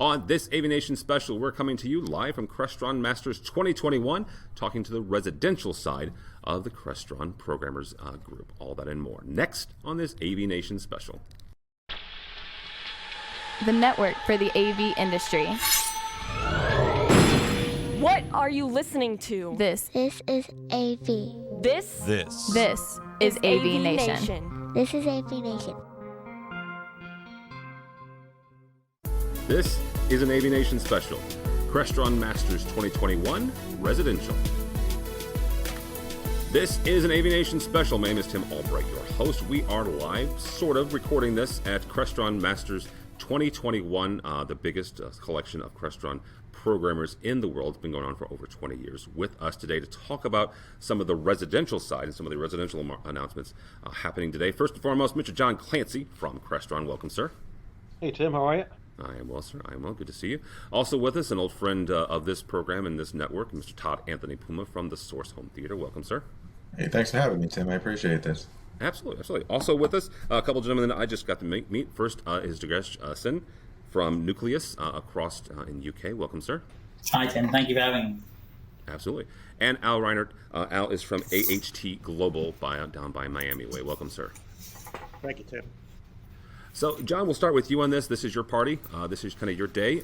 On this AVNation special, we're coming to you live from Crestrons Masters 2021, talking to the residential side of the Crestron Programmers Group. All that and more next on this AVNation special. The network for the AV industry. What are you listening to? This is AV. This is AVNation. This is AVNation. This is an AVNation special, Crestrons Masters 2021 Residential. This is an AVNation special. My name is Tim Albright, your host. We are live, sort of, recording this at Crestrons Masters 2021, the biggest collection of Crestron programmers in the world. It's been going on for over 20 years. With us today to talk about some of the residential side and some of the residential announcements happening today. First and foremost, Mr. John Clancy from Crestron. Welcome, sir. Hey, Tim. How are you? I am well, sir. I am well. Good to see you. Also with us, an old friend of this program and this network, Mr. Todd Anthony Puma from the Source Home Theater. Welcome, sir. Hey, thanks for having me, Tim. I appreciate this. Absolutely, absolutely. Also with us, a couple of gentlemen that I just got to meet. First is Dugesh Sin from Nucleus across in UK. Welcome, sir. Hi, Tim. Thank you for having me. Absolutely. And Al Reinert. Al is from AHT Global down by Miami way. Welcome, sir. Thank you, Tim. So, John, we'll start with you on this. This is your party. This is kind of your day.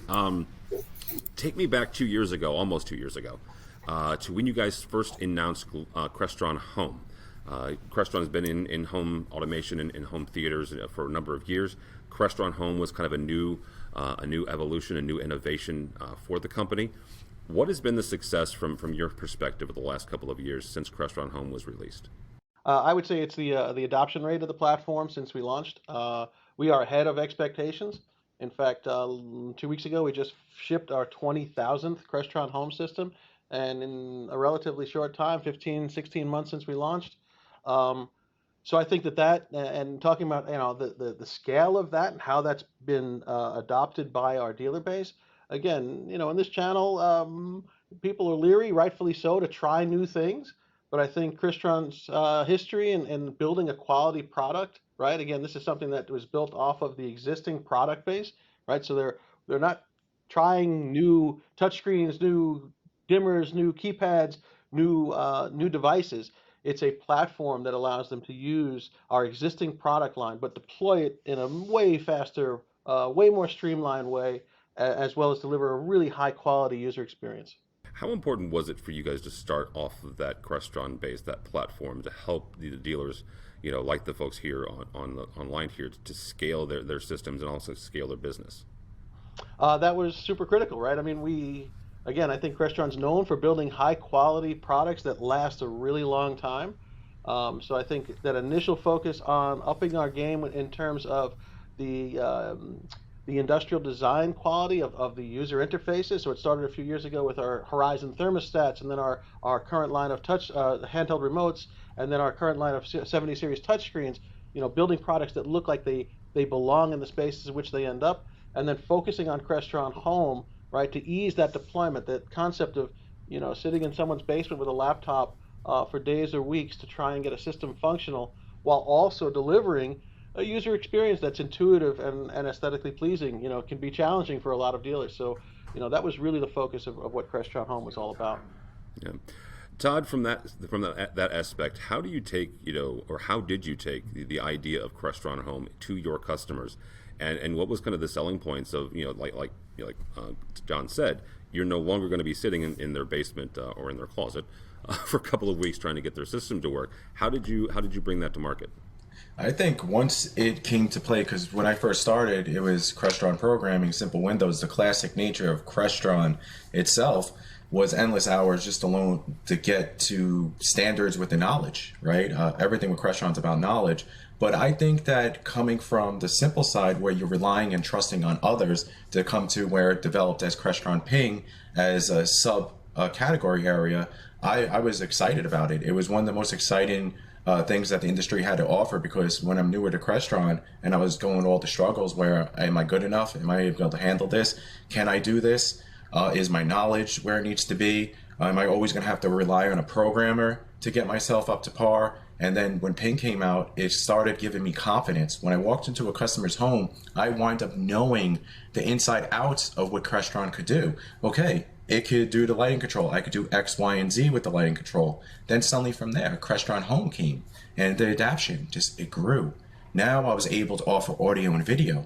Take me back 2 years ago, almost 2 years ago, to when you guys first announced Crestron Home. Crestron has been in home automation and in home theaters for a number of years. Crestron Home was kind of a new evolution, a new innovation for the company. What has been the success from your perspective of the last couple of years since Crestron Home was released? I would say it's the adoption rate of the platform since we launched. We are ahead of expectations. In fact, 2 weeks ago, we just shipped our 20,000th Crestron Home system, and in a relatively short time, 15, 16 months since we launched. So I think that and talking about the scale of that and how that's been adopted by our dealer base. Again, in this channel, people are leery, rightfully so, to try new things. But I think Crestron's history and building a quality product, right? Again, this is something that was built off of the existing product base, right? So they're not trying new touchscreens, new dimmers, new keypads, new devices. It's a platform that allows them to use our existing product line, but deploy it in a way faster, way more streamlined way, as well as deliver a really high quality user experience. How important was it for you guys to start off of that Crestron base, that platform, to help the dealers, like the folks here online here, to scale their systems and also scale their business? That was super critical, right? I mean, I think Crestron's known for building high quality products that last a really long time. So I think that initial focus on upping our game in terms of the industrial design quality of the user interfaces. So it started a few years ago with our Horizon thermostats, and then our current line of touch handheld remotes, and then our current line of 70 series touchscreens. Building products that look like they belong in the spaces in which they end up, and then focusing on Crestron Home, right, to ease that deployment. That concept of sitting in someone's basement with a laptop for days or weeks to try and get a system functional, while also delivering a user experience that's intuitive and aesthetically pleasing, can be challenging for a lot of dealers. So, that was really the focus of what Crestron Home was all about. Yeah. Todd, from that aspect, how do you take, or how did you take the idea of Crestron Home to your customers, and what was kind of the selling points of, like John said, you're no longer going to be sitting in their basement or in their closet for a couple of weeks trying to get their system to work. How did you bring that to market? I think once it came to play, because when I first started, it was Crestron programming, simple windows. The classic nature of Crestron itself was endless hours just alone to get to standards with the knowledge, right? Everything with Crestron's about knowledge. But I think that coming from the simple side where you're relying and trusting on others to come to where it developed as Crestron Ping as a sub category area, I was excited about it. It was one of the most exciting things that the industry had to offer, because when I'm newer to Crestron and I was going all the struggles where, am I good enough? Am I able to handle this? Can I do this? Is my knowledge where it needs to be? Am I always going to have to rely on a programmer to get myself up to par? And then when Ping came out, it started giving me confidence. When I walked into a customer's home, I wind up knowing the inside outs of what Crestron could do. Okay, it could do the lighting control. I could do X, Y, and Z with the lighting control. Then suddenly from there, Crestron Home came, and the adoption it grew. Now I was able to offer audio and video.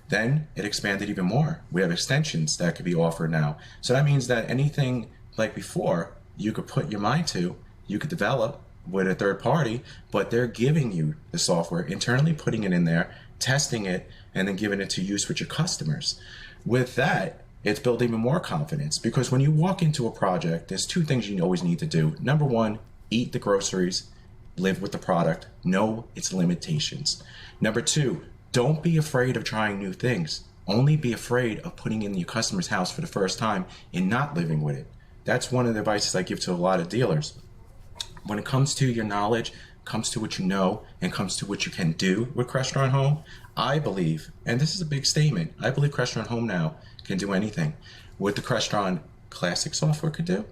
Then it expanded even more. We have extensions that could be offered now. So that means that anything like before, you could put your mind to, you could develop with a third party, but they're giving you the software, internally putting it in there, testing it, and then giving it to use with your customers. With that, it's built even more confidence, because when you walk into a project, there's two things you always need to do. Number one, eat the groceries, live with the product, know its limitations. Number two, don't be afraid of trying new things. Only be afraid of putting in your customer's house for the first time and not living with it. That's one of the advices I give to a lot of dealers. When it comes to your knowledge, comes to what you know, and comes to what you can do with Crestron Home, I believe, and this is a big statement, I believe Crestron Home now can do anything. What the Crestron Classic software could do,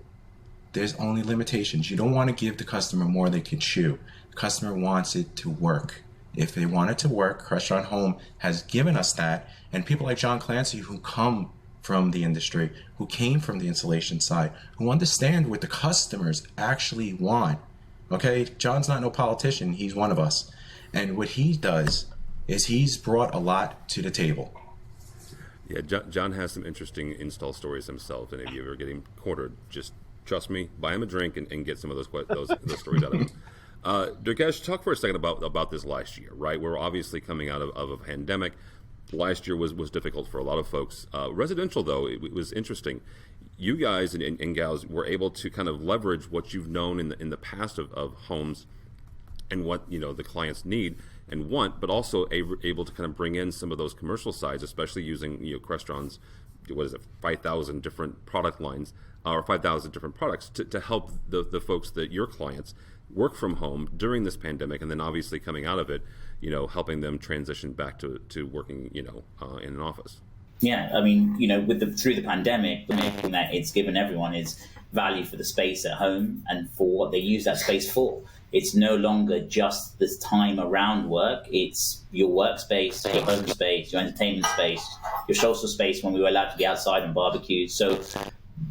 there's only limitations. You don't want to give the customer more they can chew. The customer wants it to work. If they want it to work, Crestron Home has given us that, and people like John Clancy, who come from the industry, who came from the installation side, who understand what the customers actually want. Okay, John's not no politician, he's one of us. And what he does is he's brought a lot to the table. Yeah, John has some interesting install stories himself, and if you ever get him cornered, just trust me, buy him a drink and get some of those stories out of him. Durgesh, talk for a second about this last year, right? We're obviously coming out of a pandemic. Last year was difficult for a lot of folks. Residential, though, it was interesting. You guys and gals were able to kind of leverage what you've known in the past of homes and what the clients need and want, but also able to kind of bring in some of those commercial sides, especially using Crestron's 5,000 different product lines or 5,000 different products to help the folks that your clients work from home during this pandemic, and then obviously coming out of it, helping them transition back to working, in an office. Yeah, I mean, through the pandemic, the main thing that it's given everyone is value for the space at home and for what they use that space for. It's no longer just this time around work. It's your workspace, your home space, your entertainment space, your social space when we were allowed to be outside and barbecue. So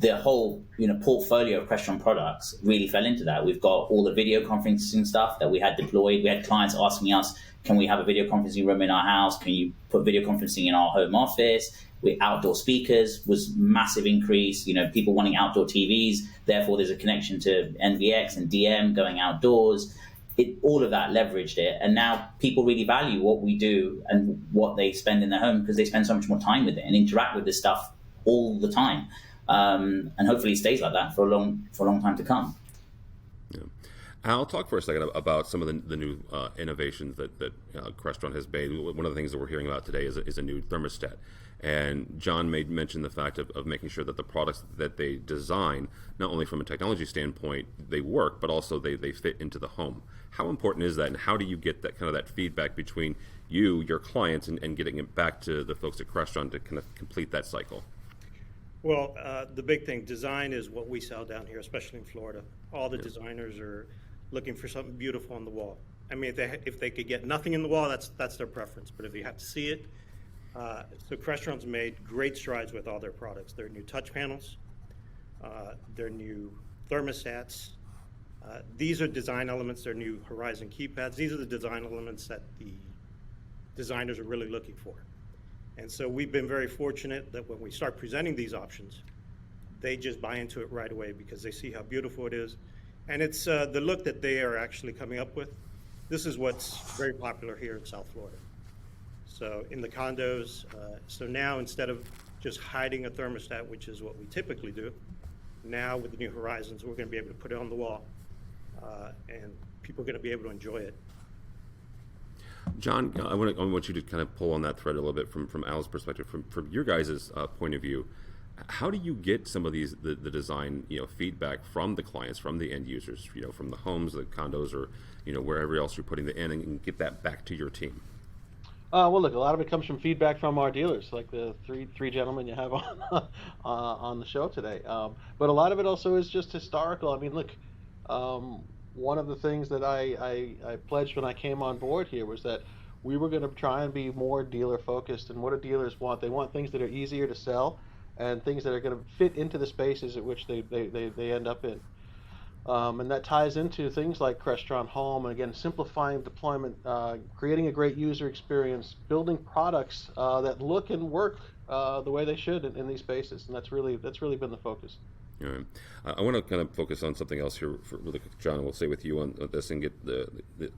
the whole portfolio of Crestron products really fell into that. We've got all the video conferencing stuff that we had deployed. We had clients asking us, can we have a video conferencing room in our house? Can you put video conferencing in our home office? With outdoor speakers was massive increase. People wanting outdoor TVs. Therefore, there's a connection to NVX and DM going outdoors. All of that leveraged it. And now people really value what we do and what they spend in their home because they spend so much more time with it and interact with this stuff all the time. And hopefully it stays like that for a long time to come. Yeah. I'll talk for a second about some of the new innovations that Crestron has made. One of the things that we're hearing about today is a new thermostat. And John mentioned the fact of making sure that the products that they design, not only from a technology standpoint, they work, but also they fit into the home. How important is that, and how do you get that feedback between you, your clients, and getting it back to the folks at Crestron to kind of complete that cycle? Well, the big thing, design is what we sell down here, especially in Florida. All the designers are looking for something beautiful on the wall. I mean, if they could get nothing in the wall, that's their preference. But if you have to see it, so Crestron's made great strides with all their products. Their new touch panels, their new thermostats. These are design elements, their new Horizon keypads. These are the design elements that the designers are really looking for. And so we've been very fortunate that when we start presenting these options, they just buy into it right away because they see how beautiful it is. And it's the look that they are actually coming up with. This is what's very popular here in South Florida. So in the condos, so now instead of just hiding a thermostat, which is what we typically do, now with the new Horizons, we're going to be able to put it on the wall, and people are going to be able to enjoy it. John, I want you to kind of pull on that thread a little bit from Al's perspective, from your guys' point of view. How do you get some of the design feedback from the clients, from the end users, from the homes, the condos, or wherever else you're putting it in, and get that back to your team? Well, look, a lot of it comes from feedback from our dealers, like the three gentlemen you have on the show today. But a lot of it also is just historical. I mean, look, one of the things that I pledged when I came on board here was that we were going to try and be more dealer focused. And what do dealers want? They want things that are easier to sell and things that are going to fit into the spaces at which they end up in. And that ties into things like Crestron Home, and again, simplifying deployment, creating a great user experience, building products that look and work the way they should in these spaces, and that's really been the focus. All right. I want to kind of focus on something else here, really quick, John. We'll stay with you on this and get the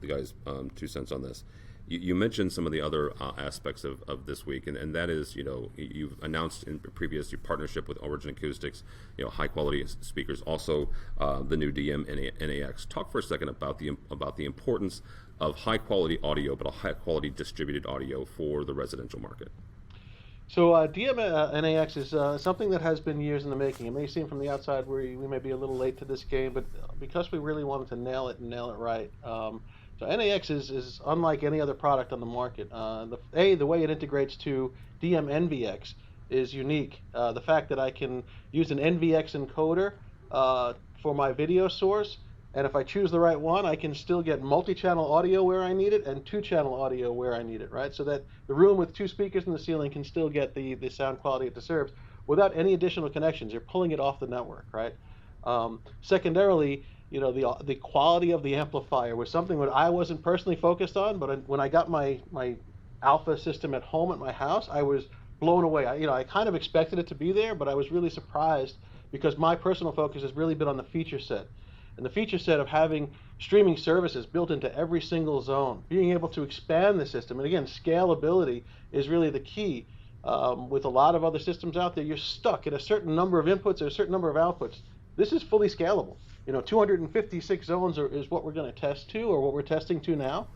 guys' 2 cents on this. You mentioned some of the other aspects of this week, and that is, you've announced in previous your partnership with Origin Acoustics, high quality speakers, also the new DM NAX. Talk for a second about the importance of high quality audio, but a high quality distributed audio for the residential market. So DM NAX is something that has been years in the making. It may seem from the outside we may be a little late to this game, but because we really wanted to nail it right. So NAX is unlike any other product on the market. The way it integrates to DM NVX is unique. The fact that I can use an NVX encoder for my video source, and if I choose the right one, I can still get multi-channel audio where I need it and 2-channel audio where I need it, right? So that the room with 2 speakers in the ceiling can still get the sound quality it deserves without any additional connections. You're pulling it off the network, right? Secondarily, the quality of the amplifier was something that I wasn't personally focused on, but when I got my alpha system at home at my house, I was blown away. I kind of expected it to be there, but I was really surprised because my personal focus has really been on the feature set. And the feature set of having streaming services built into every single zone, being able to expand the system, and again, scalability is really the key. With a lot of other systems out there, you're stuck at a certain number of inputs or a certain number of outputs. This is fully scalable. 256 zones is what we're going to test to, or what we're testing to now,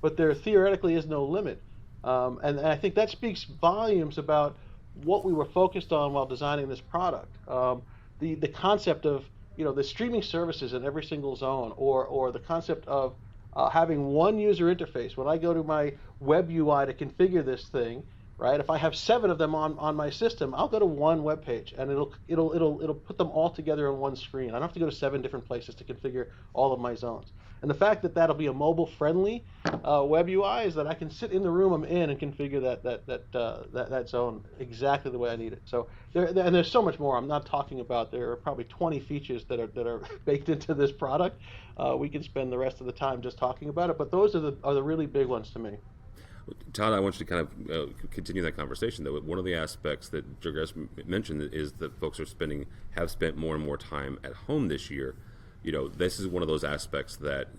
but there theoretically is no limit. And I think that speaks volumes about what we were focused on while designing this product. The concept of the streaming services in every single zone, or the concept of having one user interface. When I go to my web UI to configure this thing, right? If I have 7 of them on my system, I'll go to one web page, and it'll put them all together on one screen. I don't have to go to 7 different places to configure all of my zones. And the fact that that'll be a mobile-friendly web UI is that I can sit in the room I'm in and configure that zone exactly the way I need it. So there's so much more. I'm not talking about. There are probably 20 features that are baked into this product. We can spend the rest of the time just talking about it, but those are the really big ones to me. Todd, I want you to kind of continue that conversation, though. One of the aspects that Jurgis mentioned is that folks have spent more and more time at home this year. This is one of those aspects that,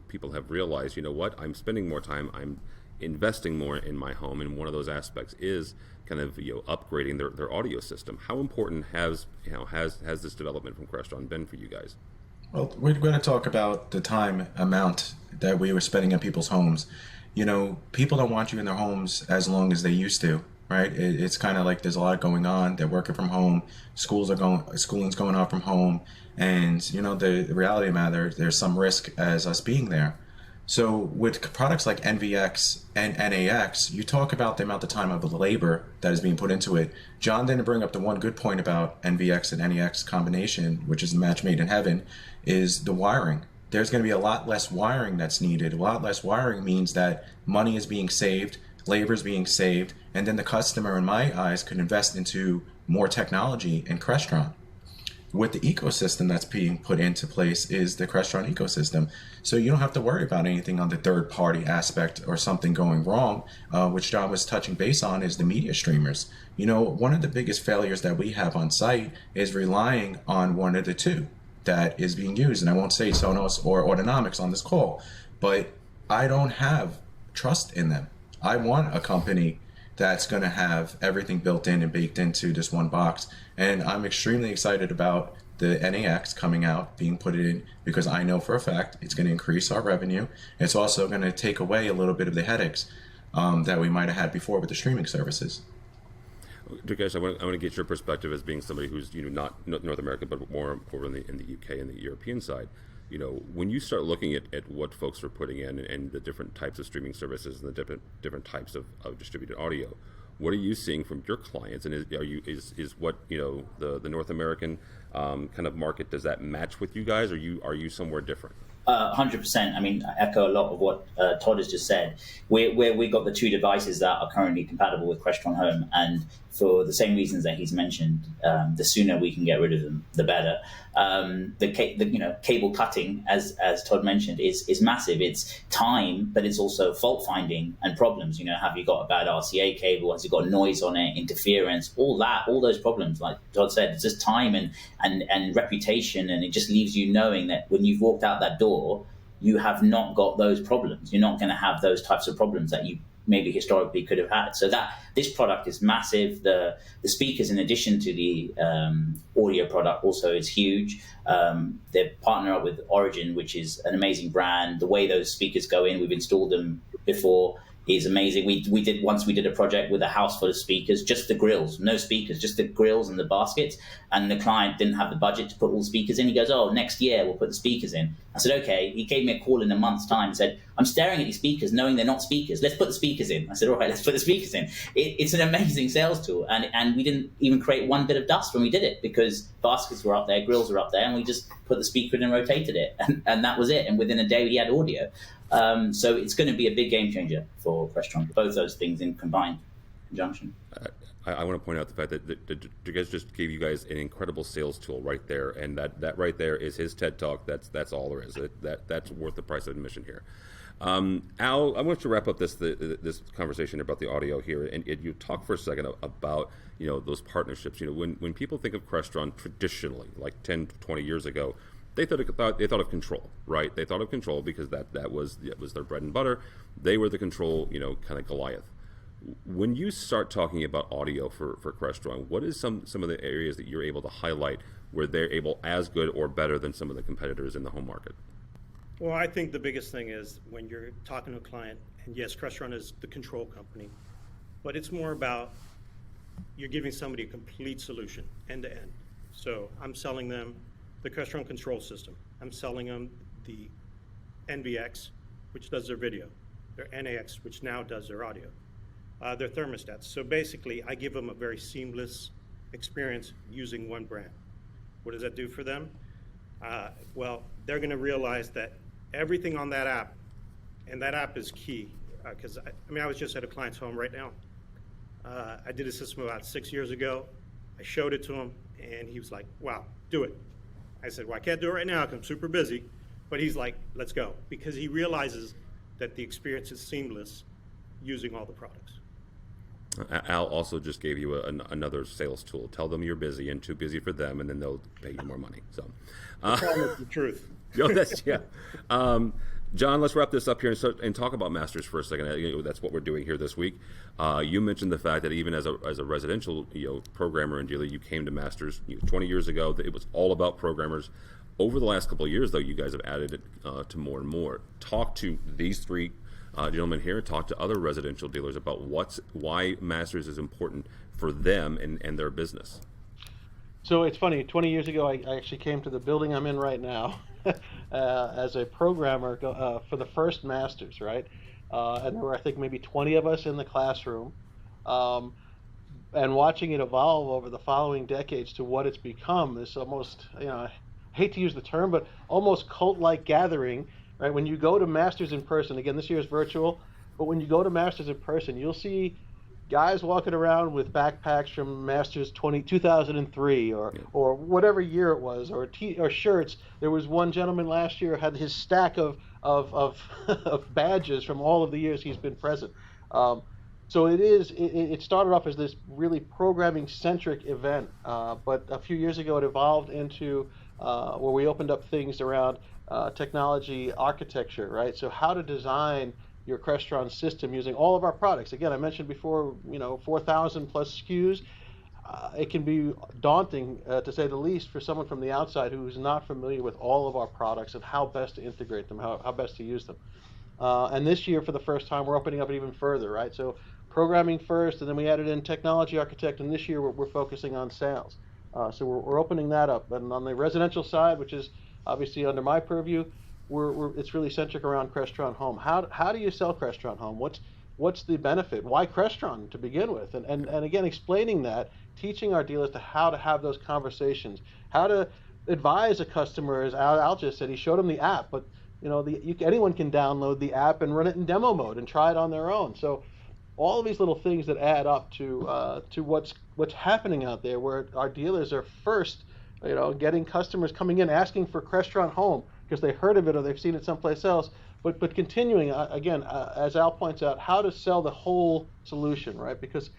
people have realized, I'm spending more time, I'm investing more in my home, and one of those aspects is kind of, upgrading their audio system. How important has this development from Crestron been for you guys? Well, we're going to talk about the time amount that we were spending in people's homes. People don't want you in their homes as long as they used to, right? It's kind of like there's a lot going on. They're working from home. Schooling's going on from home. And, the reality of the matter, there's some risk as us being there. So with products like NVX and NAX, you talk about the amount of time of the labor that is being put into it. John didn't bring up the one good point about NVX and NAX combination, which is a match made in heaven, is the wiring. There's going to be a lot less wiring that's needed. A lot less wiring means that money is being saved, labor is being saved, and then the customer, in my eyes, could invest into more technology in Crestron. With the ecosystem that's being put into place is the Crestron ecosystem. So you don't have to worry about anything on the third-party aspect or something going wrong, which John was touching base on is the media streamers. One of the biggest failures that we have on site is relying on one of the two that is being used, and I won't say Sonos or Autonomics on this call, but I don't have trust in them. I want a company that's going to have everything built in and baked into this one box, and I'm extremely excited about the NAX coming out, being put in, because I know for a fact it's going to increase our revenue. It's also going to take away a little bit of the headaches that we might have had before with the streaming services. Jurgis, I want to get your perspective as being somebody who's not North America, but more over in the UK and the European side. When you start looking at what folks are putting in and the different types of streaming services and the different types of distributed audio, What are you seeing from your clients, and is what the North American kind of market, does that match with you guys? Or are you somewhere different? 100%. I mean, I echo a lot of what Todd has just said. We got the two devices that are currently compatible with Crestron Home, and for the same reasons that he's mentioned, the sooner we can get rid of them, the better. Cable cutting, as Todd mentioned, is massive. It's time, but it's also fault finding and problems. Have you got a bad RCA cable? Has it got noise on it? Interference? All those problems. Like Todd said, it's just time and reputation, and it just leaves you knowing that when you've walked out that door, you have not got those problems. You're not going to have those types of problems that you maybe historically could have had. So that this product is massive. The speakers, in addition to the audio product, also is huge. They partner up with Origin, which is an amazing brand. The way those speakers go in, we've installed them before, is amazing. We did a project with a house full of speakers, just the grills, no speakers, just the grills and the baskets. And the client didn't have the budget to put all the speakers in. He goes, "Oh, next year we'll put the speakers in." I said, "Okay." He gave me a call in a month's time and said, "I'm staring at these speakers knowing they're not speakers. Let's put the speakers in." I said, "All right, let's put the speakers in." It's an amazing sales tool. And we didn't even create one bit of dust when we did it, because baskets were up there, grills were up there, and we just put the speaker in and rotated it. And that was it. And within a day, we had audio. So it's going to be a big game changer for Crestron, both those things in combined conjunction. I want to point out the fact that you guys just gave you guys an incredible sales tool right there, and that right there is his TED Talk. That's all there is. That's worth the price of admission here. Al, I want to wrap up this conversation about the audio here, and you talk for a second about those partnerships. When people think of Crestron traditionally, like 10, 20 years ago, they thought of control, right? They thought of control because that was their bread and butter. They were the control, kind of Goliath. When you start talking about audio for Crestron, what is some of the areas that you're able to highlight where they're able as good or better than some of the competitors in the home market? Well, I think the biggest thing is when you're talking to a client, and yes, Crestron is the control company, but it's more about you're giving somebody a complete solution, end to end. So I'm selling them the Crestron control system. I'm selling them the NVX, which does their video, their NAX, which now does their audio, their thermostats. So basically, I give them a very seamless experience using one brand. What does that do for them? Well, they're going to realize that everything on that app, and that app is key, because I was just at a client's home right now. I did a system about 6 years ago. I showed it to him, and he was like, "Wow, do it." I said, "Well, I can't do it right now because I'm super busy," but he's like, "Let's go," because he realizes that the experience is seamless using all the products. Al also just gave you another sales tool. Tell them you're busy and too busy for them, and then they'll pay you more money. So, the truth. Yeah. John, let's wrap this up here and talk about Masters for a second. That's what we're doing here this week. You mentioned the fact that even as a residential programmer and dealer, you came to Masters 20 years ago. That it was all about programmers. Over the last couple of years, though, you guys have added it to more and more. Talk to these three gentlemen here. Talk to other residential dealers about why Masters is important for them and their business. So it's funny, 20 years ago, I actually came to the building I'm in right now as a programmer for the first Masters, right? And there were, I think, maybe 20 of us in the classroom. And watching it evolve over the following decades to what it's become, this almost, I hate to use the term, but almost cult-like gathering, right? When you go to Masters in person, again, this year is virtual, but when you go to Masters in person, you'll see guys walking around with backpacks from Masters 2003 or whatever year it was, or shirts. There was one gentleman last year had his stack of badges from all of the years he's been present. So it started off as this really programming centric event, but a few years ago it evolved into where we opened up things around technology architecture, right? So how to design your Crestron system using all of our products. Again, I mentioned before, 4,000 plus SKUs. It can be daunting, to say the least, for someone from the outside who's not familiar with all of our products and how best to integrate them, how best to use them. And this year, for the first time, we're opening up it even further, right? So programming first, and then we added in technology architect, and this year we're focusing on sales. So we're opening that up. And on the residential side, which is obviously under my purview, it's really centric around Crestron Home. How do you sell Crestron Home? what's the benefit? Why Crestron to begin with? And again, explaining that, teaching our dealers to how to have those conversations, how to advise a customer. As Al just said, he showed them the app, but anyone can download the app and run it in demo mode and try it on their own. So all of these little things that add up to what's happening out there, where our dealers are first, getting customers coming in asking for Crestron Home because they heard of it or they've seen it someplace else. But continuing again, as Al points out, how to sell the whole solution, right? Because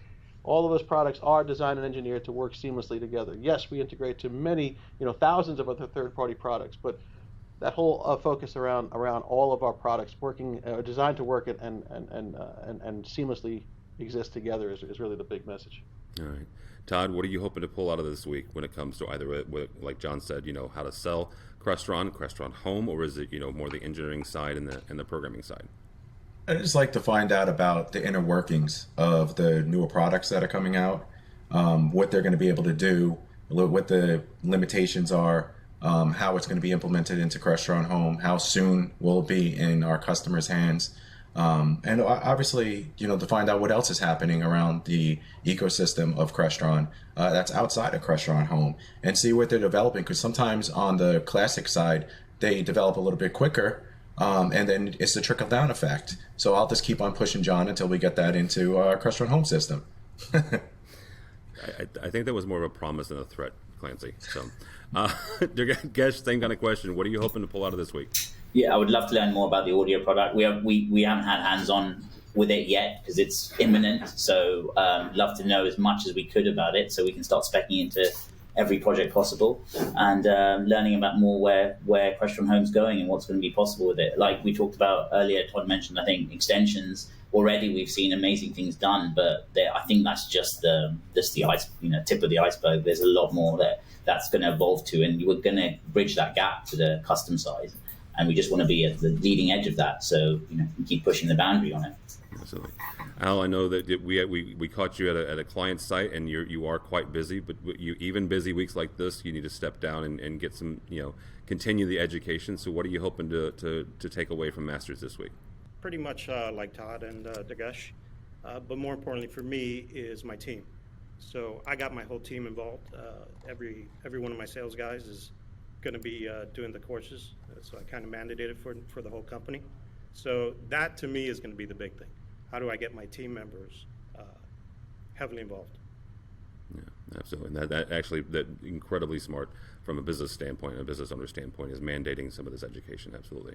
all of those products are designed and engineered to work seamlessly together. Yes, we integrate to many, thousands of other third-party products, but that whole focus around all of our products working, designed to work and seamlessly exist together is really the big message. All right. Todd, what are you hoping to pull out of this week when it comes to either, like John said, how to sell Crestron Home, or is it, more the engineering side and the programming side? I'd just like to find out about the inner workings of the newer products that are coming out, what they're going to be able to do, what the limitations are, how it's going to be implemented into Crestron Home, how soon will it be in our customers' hands, and obviously, to find out what else is happening around the ecosystem of Crestron that's outside of Crestron Home, and see what they're developing, because sometimes on the classic side, they develop a little bit quicker, and then it's the trickle-down effect. So I'll just keep on pushing John until we get that into our Crestron Home system. I think that was more of a promise than a threat, Clancy. So, Durgesh, same kind of question. What are you hoping to pull out of this week? Yeah, I would love to learn more about the audio product. We haven't had hands-on with it yet because it's imminent. So love to know as much as we could about it so we can start speccing into every project possible and learning about more where Crestron Home's going and what's going to be possible with it. Like we talked about earlier, Todd mentioned, I think, extensions. Already we've seen amazing things done, but I think that's just the ice, tip of the iceberg. There's a lot more that's going to evolve to, and we're going to bridge that gap to the custom side. And we just want to be at the leading edge of that, so we keep pushing the boundary on it. Absolutely, Al. I know that we caught you at a client site, and you are quite busy. But even busy weeks like this, you need to step down and get some, continue the education. So, what are you hoping to take away from Masters this week? Pretty much like Todd and Durgesh, but more importantly for me is my team. So I got my whole team involved. Every one of my sales guys is going to be doing the courses, so I kind of mandated it for the whole company. So that to me is going to be the big thing. How do I get my team members heavily involved? Yeah, absolutely. And that incredibly smart from a business standpoint, a business owner standpoint, is mandating some of this education. Absolutely.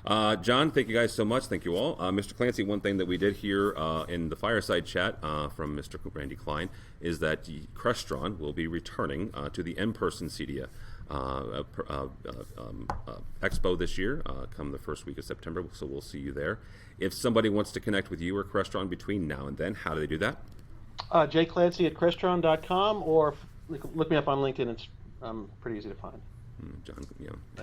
John, thank you guys so much. Thank you all. Mr. Clancy, one thing that we did hear in the fireside chat from Mr. Randy Klein is that Crestron will be returning to the in-person CEDIA Expo this year, come the first week of September, so we'll see you there. If somebody wants to connect with you or Crestron between now and then, how do they do that? jclancy@crestron.com, or look me up on LinkedIn. It's pretty easy to find. John,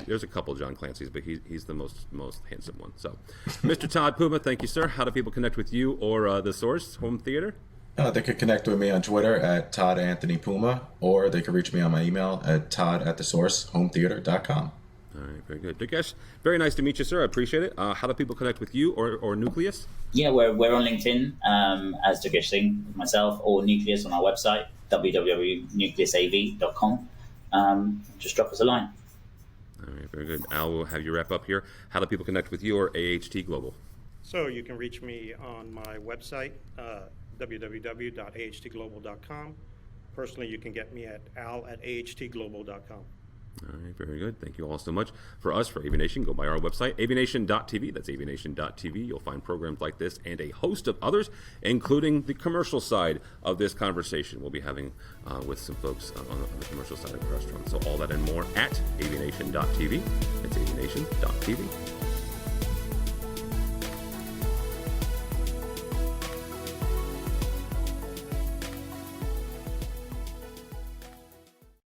there's a couple John Clancy's, but he's the most handsome one. So, Mr. Todd Puma, thank you, sir. How do people connect with you or The Source Home Theater? They could connect with me on Twitter at Todd Anthony Puma, or they could reach me on my email at todd@thesourcehometheater.com. All right, very good. Durgesh, very nice to meet you, sir. I appreciate it. How do people connect with you or Nucleus? Yeah, we're on LinkedIn as Durgesh Singh, myself, or Nucleus on our website, www.nucleusav.com. Just drop us a line. All right, very good. Al, we'll have you wrap up here. How do people connect with you or AHT Global? So you can reach me on my website, www.ahtglobal.com. Personally, you can get me at al@ahtglobal.com. All right, very good. Thank you all so much. For us, for AVNation, go by our website, avnation.tv. That's avnation.tv. You'll find programs like this and a host of others, including the commercial side of this conversation we'll be having with some folks on the commercial side of the restaurant. So all that and more at avnation.tv. It's avnation.tv.